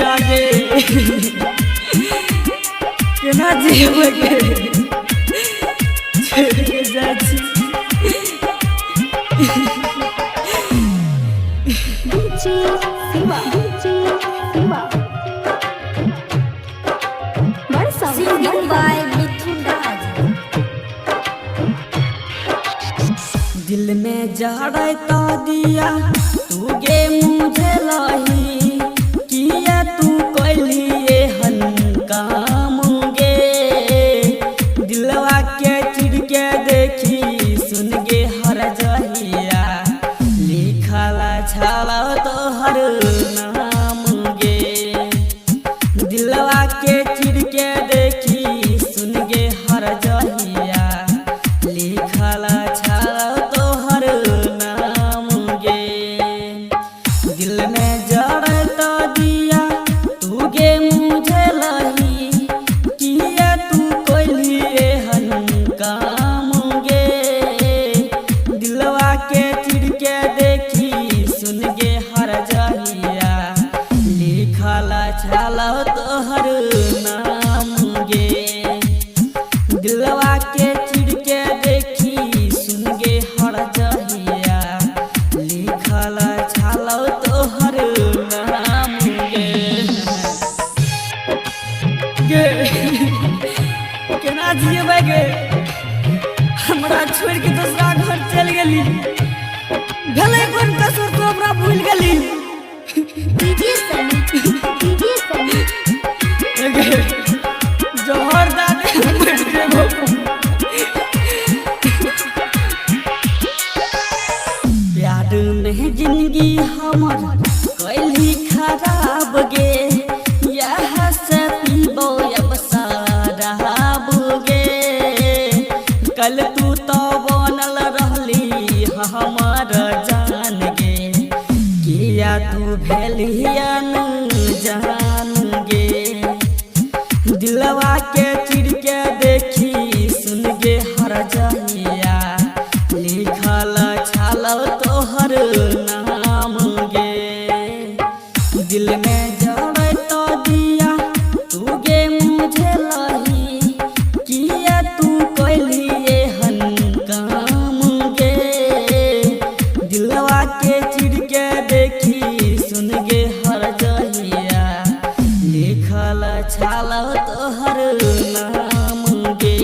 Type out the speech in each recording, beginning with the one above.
आगे केना जेबै के छोड़ के जाइ छी दिल में जड़ै तो दिया तू गे मुझे लही किया तू कैलिए हन काम गे दिलवा के चिड़ के देखी सुन गे हर जहिया लिखला छाला तोहर नाम गे दिलवा के चिड़ के देखी सुन गे हर जहिया लिखला छाला तोहर नाम गे दिल में जड़ तो दिया तू गे मुझे लही किया तू कैलिए हन काम गे दिलवा के चिड़ के देखी सुन गे हर जहिया लिखला छाला तोहर नाम गे दिलवा के चिड़ के देखी सुन गे हर जहिया लिखला छाला तोहर नाम गे केना जियबै गे हमरा छोड़ के दूसरा घर चल गेली भेलै कोन कसूर तो हमरा भूल गेली जोहर दाने मर जेबो प्यार में जिंदगी हमर कैली खराब गे यह से पीबो अब शराब गे कल तू तो बनल रहली हमर जान गे किया तू भेलियन जान गे दिलवा के चिड़ के देखी सुन गे हर जहिया लिखल छाला तोहर नाम गे दिल में जड़ तो दिया तू गे मुझे लही किया तू कैलिए हन काम गे दिलवा के चिड़ के देखी सुन गे हर जहिया लिखल छाला तोहर नाम गे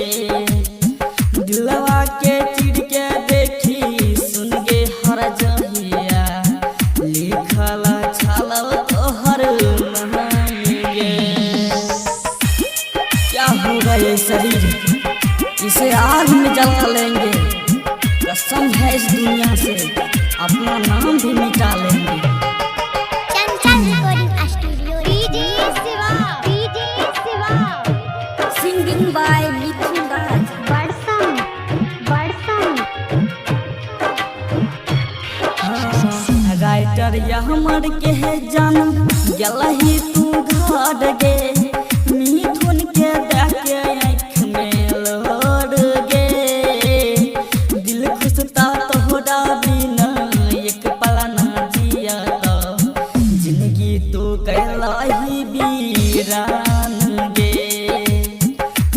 दिलवा के चिड़ के देखी सुन गे हर जहिया लिखल छाला तोहर नाम गे क्या होगा ये शरीर इसे आग में जला लेंगे कसम है इस दुनिया से अपना नाम भी मिटा लेंगे singing by Mithun Raj writer या हमर के है जन्म गलही तू घर गे मिथुन के देखे आँख में लोड गे दिल खुशता तोहरा बिना एक पल ना जिया जिंदगी तू कहलाही वीरान गे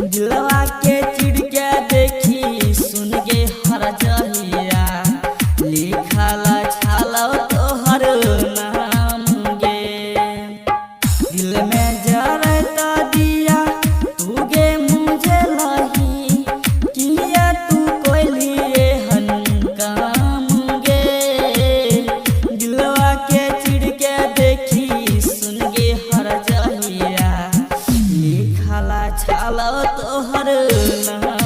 दिलवा के चिड़ के देखी सुन गे हर जहिया लिखला छाला तोहर नाम गे दिल में जड़ तो दिया तू गे मुझे लही किया तू कैलिए हन काम गे दिलवा के चिड़ के देखी सुन गे हर जहिया लिखला छाला तोहर नाम